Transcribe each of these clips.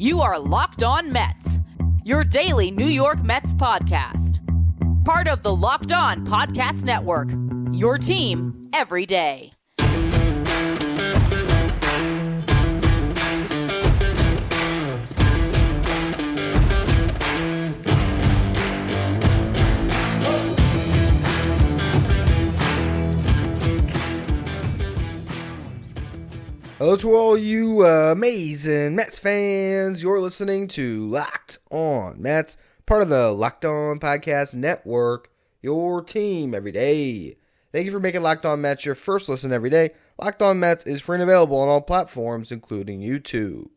You are Locked On Mets, your daily New York Mets podcast. Part of the Locked On Podcast Network, your team every day. Hello to all you amazing Mets fans. You're listening to Locked On Mets, part of the Locked On Podcast Network, your team every day. Thank you for making Locked On Mets your first listen every day. Locked On Mets is free and available on all platforms, including YouTube.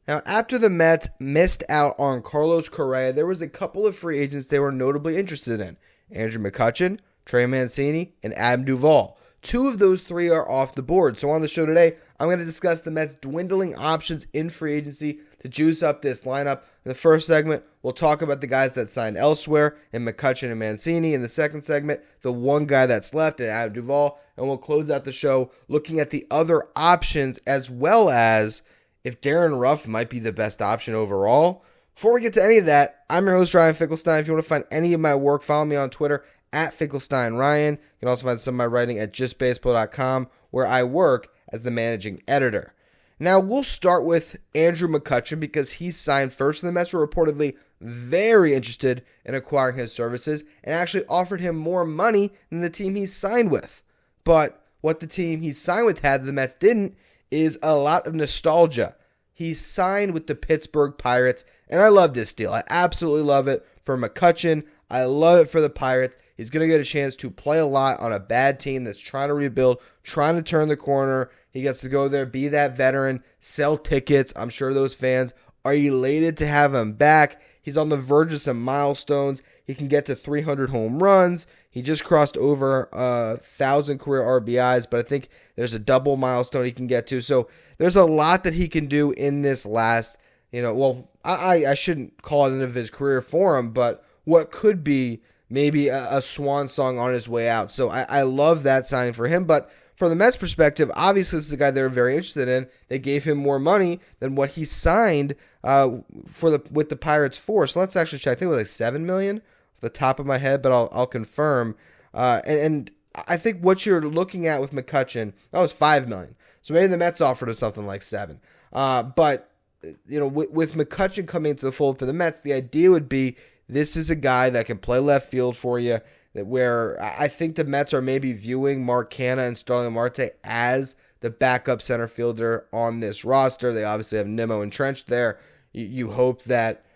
Now, after the Mets missed out on Carlos Correa, there was a couple of free agents they were notably interested in. Andrew McCutchen, Trey Mancini, and Adam Duvall. Two of those three are off the board. So on the show today, I'm going to discuss the Mets' dwindling options in free agency to juice up this lineup. In the first segment, we'll talk about the guys that signed elsewhere in McCutchen and Mancini. In the second segment, the one guy that's left in Adam Duvall. And we'll close out the show looking at the other options as well as if Darren Ruff might be the best option overall. Before we get to any of that, I'm your host, Ryan Finkelstein. If you want to find any of my work, follow me on Twitter at Finkelstein Ryan. You can also find some of my writing at justbaseball.com, where I work as the managing editor. Now, we'll start with Andrew McCutchen because he signed first, and the Mets were reportedly very interested in acquiring his services and actually offered him more money than the team he signed with. But what the team he signed with had that the Mets didn't is a lot of nostalgia. He signed with the Pittsburgh Pirates, and I love this deal. I absolutely love it for McCutchen. I love it for the Pirates. He's going to get a chance to play a lot on a bad team that's trying to rebuild, trying to turn the corner. He gets to go there, be that veteran, sell tickets. I'm sure those fans are elated to have him back. He's on the verge of some milestones. He can get to 300 home runs. He just crossed over 1,000 career RBIs, but I think there's a double milestone he can get to. So there's a lot that he can do in this last, I shouldn't call it end of his career for him, but what could be maybe a swan song on his way out. So I love that signing for him. But from the Mets' perspective, obviously this is a guy they were very interested in. They gave him more money than what he signed with the Pirates for. So let's actually check. I think it was like $7 million off the top of my head, but I'll confirm. And I think what you're looking at with McCutchen, that was $5 million. So maybe the Mets offered him something like $7 million. But with McCutchen coming into the fold for the Mets, the idea would be this is a guy that can play left field for you, where I think the Mets are maybe viewing Mark Canha and Starling Marte as the backup center fielder on this roster. They obviously have Nimmo entrenched there. You hope that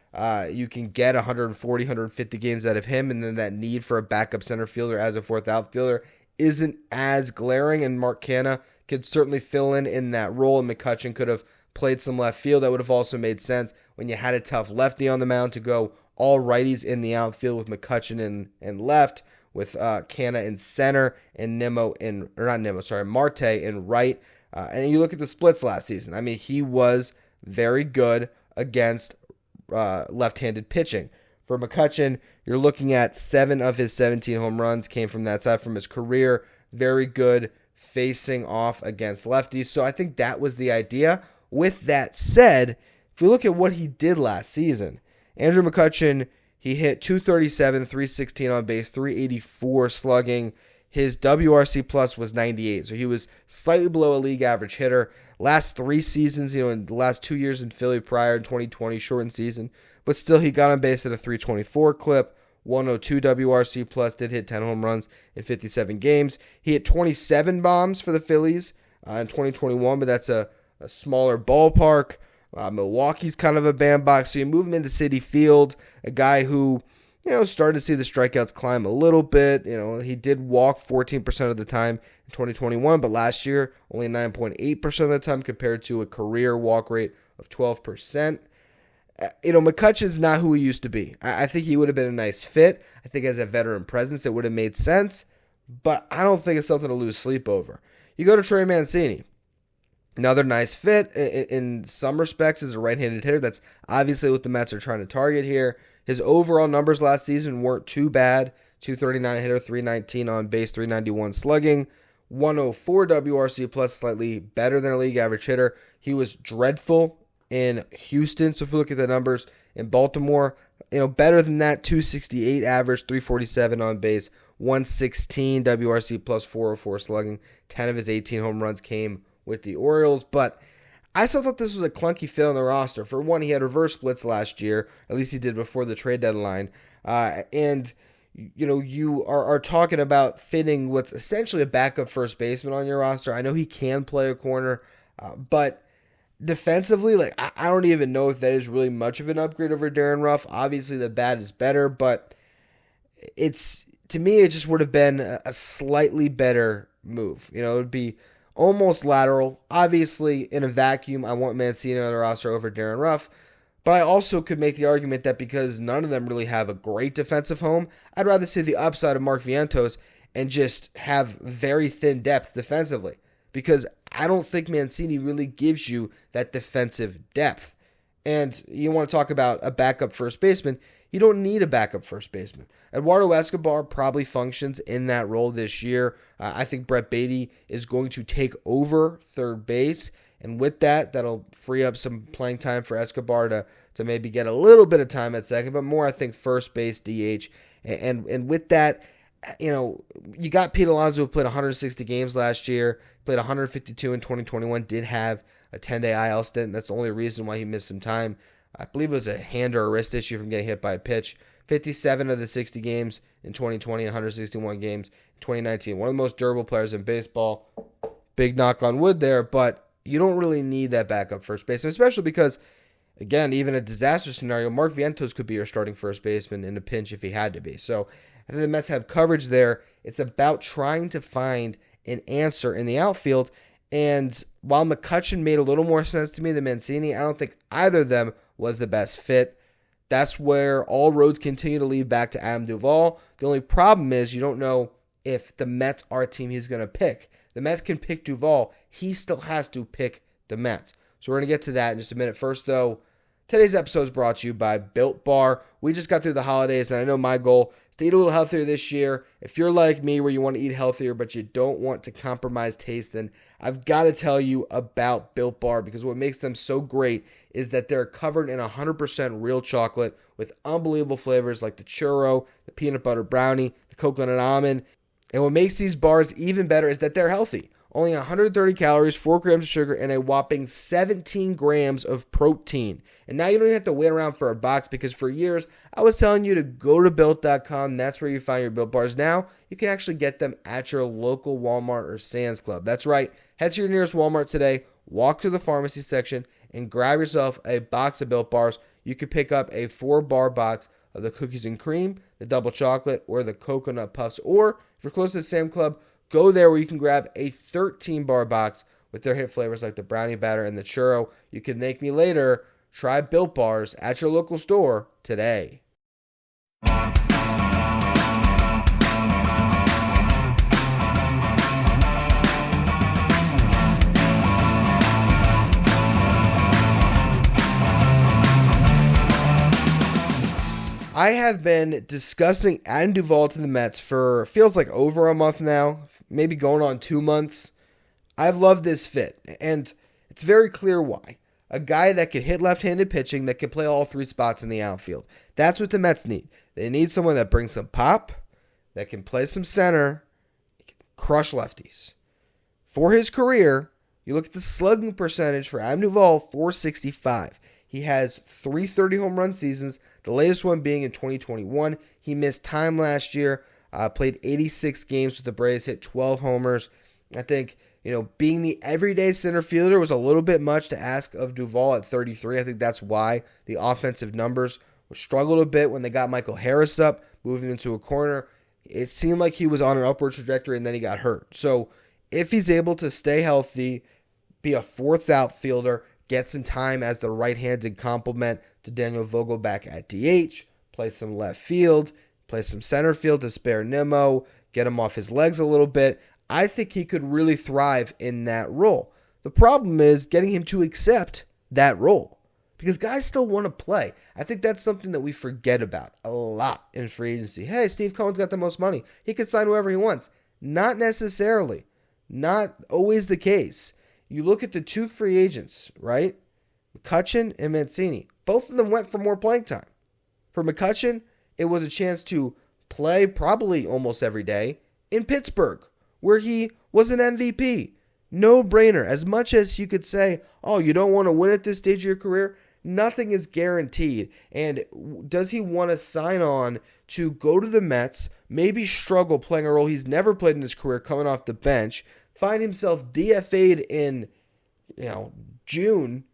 you can get 140, 150 games out of him, and then that need for a backup center fielder as a fourth outfielder isn't as glaring, and Mark Canha could certainly fill in that role, and McCutchen could have played some left field. That would have also made sense when you had a tough lefty on the mound to go all righties in the outfield with McCutchen in left, with Canha in center, and Marte in right. And you look at the splits last season. I mean, he was very good against left-handed pitching. For McCutchen, you're looking at 7 of his 17 home runs came from that side from his career. Very good facing off against lefties. So I think that was the idea. With that said, if we look at what he did last season, Andrew McCutchen, he hit 237, 316 on base, 384 slugging. His WRC plus was 98, so he was slightly below a league average hitter. Last 3 seasons, in the last 2 years in Philly prior to 2020 shortened season, but still he got on base at a 324 clip, 102 WRC plus, did hit 10 home runs in 57 games. He hit 27 bombs for the Phillies in 2021, but that's a smaller ballpark. Milwaukee's kind of a bandbox, so you move him into Citi Field, a guy who, starting to see the strikeouts climb a little bit. He did walk 14% of the time in 2021, but last year only 9.8% of the time compared to a career walk rate of 12%. McCutchen's not who he used to be. I think he would have been a nice fit. I think as a veteran presence, it would have made sense, but I don't think it's something to lose sleep over. You go to Trey Mancini. Another nice fit in some respects as a right-handed hitter. That's obviously what the Mets are trying to target here. His overall numbers last season weren't too bad. 239 hitter, 319 on base, 391 slugging, 104 WRC plus, slightly better than a league average hitter. He was dreadful in Houston. So if you look at the numbers in Baltimore, better than that, 268 average, 347 on base, 116 WRC plus 404 slugging. 10 of his 18 home runs came with the Orioles, but I still thought this was a clunky fit on the roster. For one, he had reverse splits last year, at least he did before the trade deadline, and you are talking about fitting what's essentially a backup first baseman on your roster. I know he can play a corner, but defensively, I don't even know if that is really much of an upgrade over Darren Ruff. Obviously, the bat is better, but to me, it just would have been a slightly better move. It would be almost lateral. Obviously, in a vacuum, I want Mancini on the roster over Darren Ruff. But I also could make the argument that because none of them really have a great defensive home, I'd rather see the upside of Mark Vientos and just have very thin depth defensively. Because I don't think Mancini really gives you that defensive depth. And you want to talk about a backup first baseman, you don't need a backup first baseman. Eduardo Escobar probably functions in that role this year. I think Brett Beatty is going to take over third base. And with that, that'll free up some playing time for Escobar to maybe get a little bit of time at second, but more, I think, first base, DH. And with that, you got Pete Alonso, who played 160 games last year, played 152 in 2021, did have a 10-day IL stint. That's the only reason why he missed some time. I believe it was a hand or a wrist issue from getting hit by a pitch. 57 of the 60 games in 2020, 161 games in 2019. One of the most durable players in baseball. Big knock on wood there, but you don't really need that backup first baseman, especially because, again, even a disaster scenario, Mark Vientos could be your starting first baseman in a pinch if he had to be. So I think the Mets have coverage there. It's about trying to find an answer in the outfield. And while McCutchen made a little more sense to me than Mancini, I don't think either of them was the best fit. That's where all roads continue to lead back to Adam Duvall. The only problem is you don't know if the Mets are a team he's going to pick. The Mets can pick Duvall. He still has to pick the Mets. So we're going to get to that in just a minute. First, though, today's episode is brought to you by Built Bar. We just got through the holidays, and I know my goal is to eat a little healthier this year. If you're like me, where you want to eat healthier, but you don't want to compromise taste, then I've got to tell you about Built Bar, because what makes them so great is that they're covered in 100% real chocolate with unbelievable flavors like the churro, the peanut butter brownie, the coconut almond. And what makes these bars even better is that they're healthy. Only 130 calories, 4 grams of sugar, and a whopping 17 grams of protein. And now you don't even have to wait around for a box, because for years, I was telling you to go to Built.com. That's where you find your Built Bars. Now, you can actually get them at your local Walmart or Sam's Club. That's right. Head to your nearest Walmart today, walk to the pharmacy section, and grab yourself a box of Built Bars. You can pick up a 4-bar box of the cookies and cream, the double chocolate, or the coconut puffs. Or, if you're close to the Sam Club, go there where you can grab a 13-bar box with their hit flavors like the brownie batter and the churro. You can thank me later. Try Built Bars at your local store today. I have been discussing Adam Duvall to the Mets for feels like over a month now, maybe going on 2 months. I've loved this fit, and it's very clear why. A guy that can hit left-handed pitching, that can play all 3 spots in the outfield. That's what the Mets need. They need someone that brings some pop, that can play some center, can crush lefties. For his career, you look at the slugging percentage for Adam Duvall, 465. He has 330 home run seasons, the latest one being in 2021. He missed time last year, played 86 games with the Braves, hit 12 homers. I think, being the everyday center fielder was a little bit much to ask of Duvall at 33. I think that's why the offensive numbers struggled a bit when they got Michael Harris up, moving into a corner. It seemed like he was on an upward trajectory, and then he got hurt. So if he's able to stay healthy, be a 4th outfielder, get some time as the right-handed complement to Daniel Vogelback at DH, play some left field, play some center field to spare Nimmo, get him off his legs a little bit, I think he could really thrive in that role. The problem is getting him to accept that role, because guys still want to play. I think that's something that we forget about a lot in free agency. Hey, Steve Cohen's got the most money. He can sign whoever he wants. Not necessarily. Not always the case. You look at the 2 free agents, right? McCutchen and Mancini. Both of them went for more playing time. For McCutchen, it was a chance to play probably almost every day in Pittsburgh, where he was an MVP. No brainer. As much as you could say, oh, you don't want to win at this stage of your career, nothing is guaranteed. And does he want to sign on to go to the Mets, maybe struggle playing a role he's never played in his career coming off the bench, find himself DFA'd in June,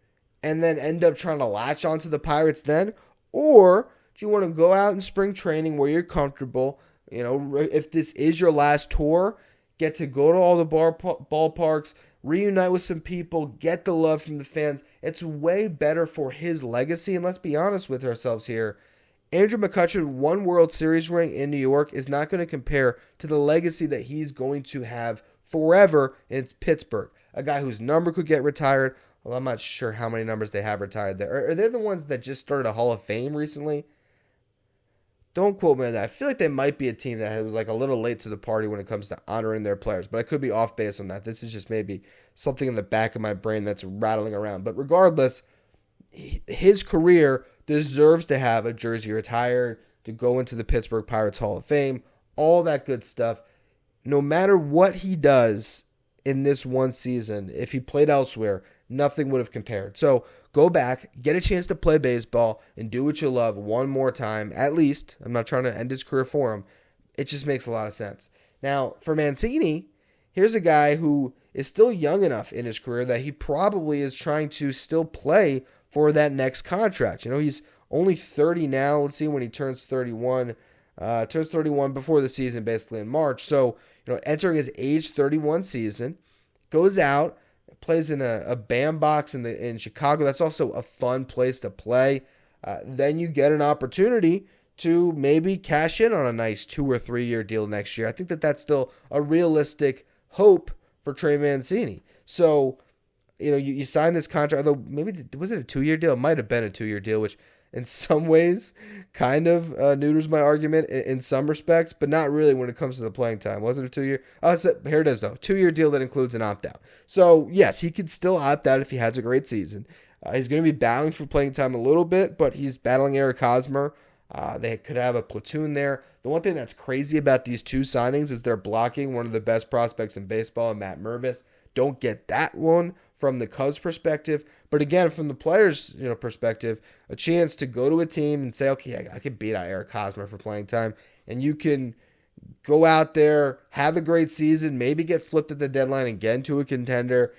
and then end up trying to latch onto the Pirates then? Or do you want to go out in spring training where you're comfortable? If this is your last tour, get to go to all the ballparks, reunite with some people, get the love from the fans. It's way better for his legacy. And let's be honest with ourselves here. Andrew McCutchen, one World Series ring in New York is not going to compare to the legacy that he's going to have forever in Pittsburgh. A guy whose number could get retired. Well, I'm not sure how many numbers they have retired there. Are they the ones that just started a Hall of Fame recently? Don't quote me on that. I feel like they might be a team that was like a little late to the party when it comes to honoring their players, but I could be off base on that. This is just maybe something in the back of my brain that's rattling around. But regardless, his career deserves to have a jersey retired, to go into the Pittsburgh Pirates Hall of Fame, all that good stuff. No matter what he does in this one season, if he played elsewhere, nothing would have compared. So go back, get a chance to play baseball, and do what you love one more time, at least. I'm not trying to end his career for him. It just makes a lot of sense. Now, for Mancini, here's a guy who is still young enough in his career that he probably is trying to still play for that next contract. He's only 30 now. Let's see when he turns 31. Turns 31 before the season, basically in March. So, entering his age 31 season, goes out, plays in a bandbox in Chicago. That's also a fun place to play. Then you get an opportunity to maybe cash in on a nice 2 or 3 year deal next year. I think that's still a realistic hope for Trey Mancini. So, you sign this contract, although maybe, was it a 2 year deal? It might have been a 2 year deal, which in some ways kind of neuters my argument in some respects, but not really when it comes to the playing time. Was it a 2 year? Oh, here it is, though. 2 year deal that includes an opt-out. So, yes, he could still opt out if he has a great season. He's going to be battling for playing time a little bit, but he's battling Eric Hosmer. They could have a platoon there. The one thing that's crazy about these two signings is they're blocking one of the best prospects in baseball, Matt Mervis. Don't get that one from the Cubs perspective. But again, from the players' perspective, a chance to go to a team and say, okay, I could beat out Eric Hosmer for playing time. And you can go out there, have a great season, maybe get flipped at the deadline and get into a contender.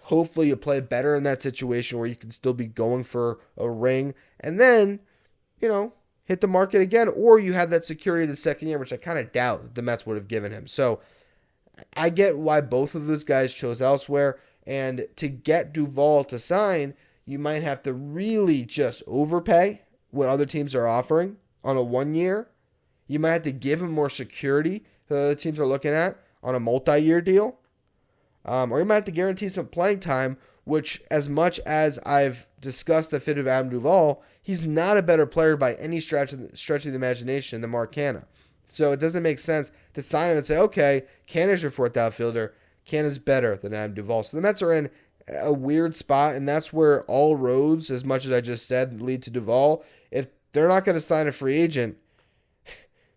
Hopefully you play better in that situation where you can still be going for a ring. And then, hit the market again. Or you have that security the second year, which I kind of doubt the Mets would have given him. So I get why both of those guys chose elsewhere. And to get Duvall to sign, you might have to really just overpay what other teams are offering on a 1 year. You might have to give him more security that other teams are looking at on a multi-year deal. Or you might have to guarantee some playing time, which, as much as I've discussed the fit of Adam Duvall, he's not a better player by any stretch of the imagination than Mark Canha. So it doesn't make sense to sign him and say, okay, Canha's your fourth outfielder. Canha's better than Adam Duvall. So the Mets are in a weird spot, and that's where all roads, as much as I just said, lead to Duvall. If they're not going to sign a free agent,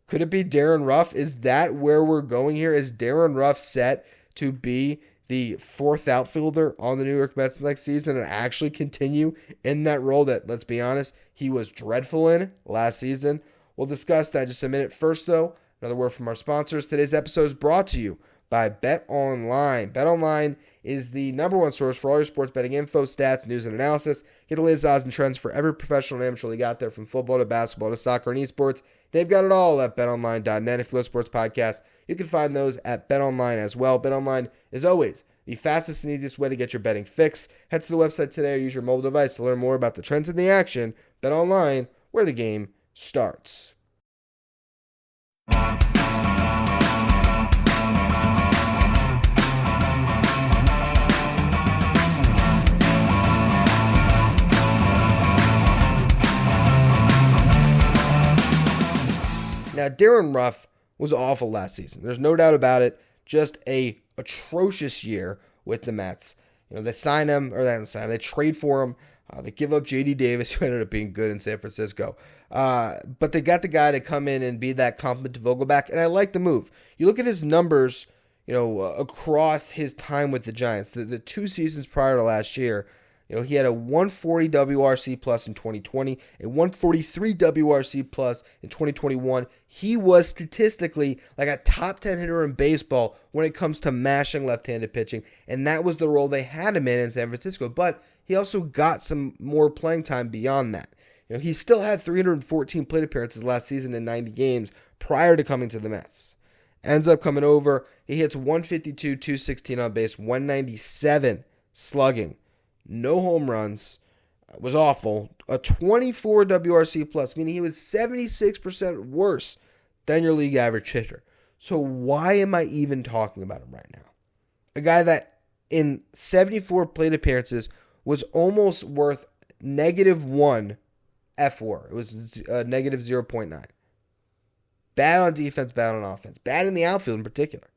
could it be Darren Ruff? Is that where we're going here? Is Darren Ruff set to be the fourth outfielder on the New York Mets next season and actually continue in that role that, let's be honest, he was dreadful in last season? We'll discuss that in just a minute. First, though, another word from our sponsors. Today's episode is brought to you by BetOnline. BetOnline is the number one source for all your sports betting info, stats, news, and analysis. Get the latest odds and trends for every professional and amateur league out there, from football to basketball to soccer and esports. They've got it all at betonline.net. If you love sports podcasts, you can find those at BetOnline as well. BetOnline is always the fastest and easiest way to get your betting fix. Head to the website today or use your mobile device to learn more about the trends in the action. BetOnline, where the game starts. Now, Darren Ruff was awful last season. There's no doubt about it. Just a atrocious year with the Mets. They sign him, or they don't sign him. They trade for him They give up J.D. Davis, who ended up being good in San Francisco. But they got the guy to come in and be that complement to Vogelback, and I like the move. You look at his numbers, across his time with the Giants, the 2 seasons prior to last year. He had a 140 WRC plus in 2020, a 143 WRC plus in 2021. He was statistically like a top 10 hitter in baseball when it comes to mashing left-handed pitching, and that was the role they had him in San Francisco. But he also got some more playing time beyond that. He still had 314 plate appearances last season in 90 games prior to coming to the Mets. Ends up coming over. He hits 152, 216 on base, 197 slugging. No home runs. Was awful. A 24 WRC plus, meaning he was 76% worse than your league average hitter. So why am I even talking about him right now? A guy that in 74 plate appearances was almost worth -1 FWAR. It was negative 0.9. Bad on defense, bad on offense. Bad in the outfield in particular.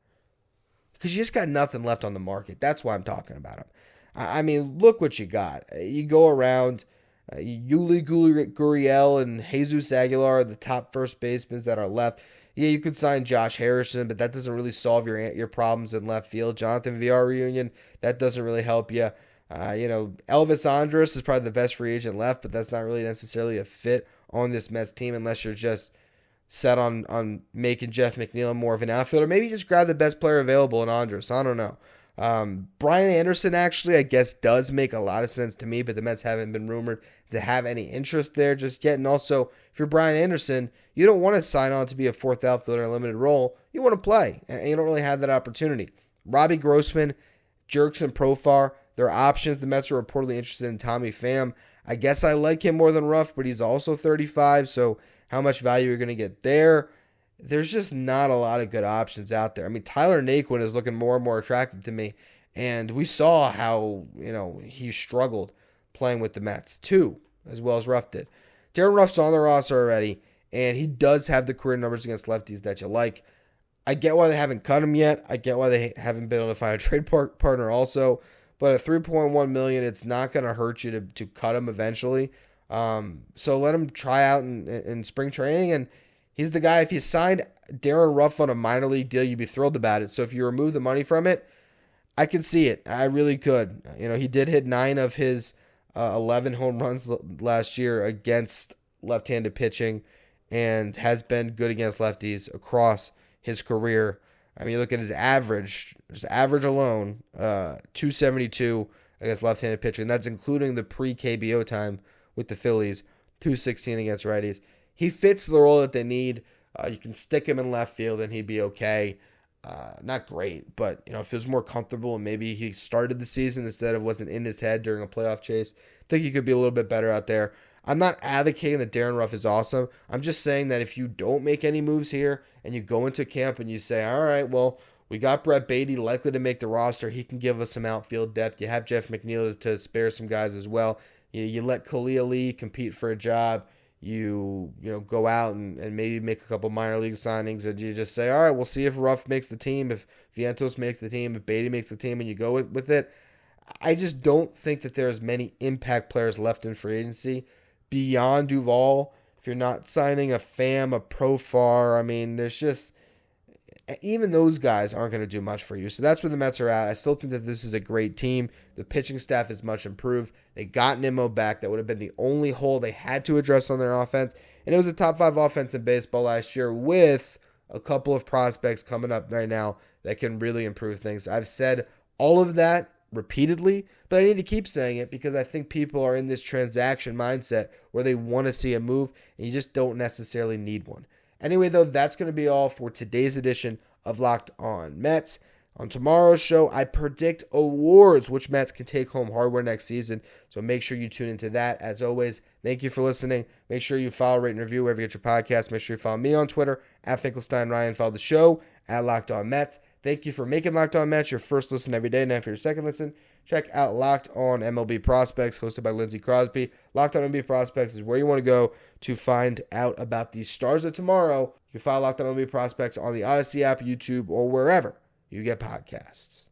Because you just got nothing left on the market. That's why I'm talking about him. I mean, look what you got. You go around, Yuli Gurriel and Jesus Aguilar are the top first basemen that are left. Yeah, you could sign Josh Harrison, but that doesn't really solve your problems in left field. Jonathan VR reunion, that doesn't really help you. Elvis Andrus is probably the best free agent left, but that's not really necessarily a fit on this Mets team unless you're just set on making Jeff McNeil more of an outfielder. Maybe just grab the best player available in Andrus. I don't know. Brian Anderson actually, I guess, does make a lot of sense to me, but the Mets haven't been rumored to have any interest there just yet. And also, if you're Brian Anderson, you don't want to sign on to be a fourth outfielder in a limited role. You want to play, and you don't really have that opportunity. Robbie Grossman, Jurickson Profar, they're options. The Mets are reportedly interested in Tommy Pham. I guess I like him more than Ruff, but he's also 35, so how much value you're going to get there? There's just not a lot of good options out there. I mean, Tyler Naquin is looking more and more attractive to me, and we saw how, he struggled playing with the Mets too, as well as Ruff did. Darren Ruff's on the roster already, and he does have the career numbers against lefties that you like. I get why they haven't cut him yet. I get why they haven't been able to find a trade partner also, but at $3.1 million, it's not going to hurt you to cut him eventually. So let him try out in spring training, and he's the guy. If you signed Darren Ruff on a minor league deal, you'd be thrilled about it. So if you remove the money from it, I can see it. I really could. He did hit 9 of his 11 home runs last year against left-handed pitching and has been good against lefties across his career. I mean, you look at his average, just average alone, 272 against left-handed pitching. That's including the pre-KBO time with the Phillies, 216 against righties. He fits the role that they need. You can stick him in left field and he'd be okay. Not great, but if he was more comfortable and maybe he started the season instead of wasn't in his head during a playoff chase, I think he could be a little bit better out there. I'm not advocating that Darin Ruf is awesome. I'm just saying that if you don't make any moves here and you go into camp and you say, all right, well, we got Brett Beatty likely to make the roster. He can give us some outfield depth. You have Jeff McNeil to spare some guys as well. You let Khalil Lee compete for a job. You go out and maybe make a couple minor league signings, and you just say, all right, we'll see if Ruff makes the team, if Vientos makes the team, if Beatty makes the team, and you go with it. I just don't think that there's many impact players left in free agency beyond Duvall. If you're not signing a Pham, a Profar, I mean, there's just, even those guys aren't going to do much for you. So that's where the Mets are at. I still think that this is a great team. The pitching staff is much improved. They got Nimmo back. That would have been the only hole they had to address on their offense. And it was a top 5 offense in baseball last year with a couple of prospects coming up right now that can really improve things. I've said all of that repeatedly, but I need to keep saying it because I think people are in this transaction mindset where they want to see a move and you just don't necessarily need one. Anyway, though, that's going to be all for today's edition of Locked On Mets. On tomorrow's show, I predict awards, which Mets can take home hardware next season. So make sure you tune into that. As always, thank you for listening. Make sure you follow, rate, and review wherever you get your podcast. Make sure you follow me on Twitter, at Finkelstein Ryan. Follow the show, at Locked On Mets. Thank you for making Locked On Mets your first listen every day. Now for your second listen, check out Locked On MLB Prospects, hosted by Lindsey Crosby. Locked On MLB Prospects is where you want to go to find out about the stars of tomorrow. You can follow Locked On MLB Prospects on the Odyssey app, YouTube, or wherever you get podcasts.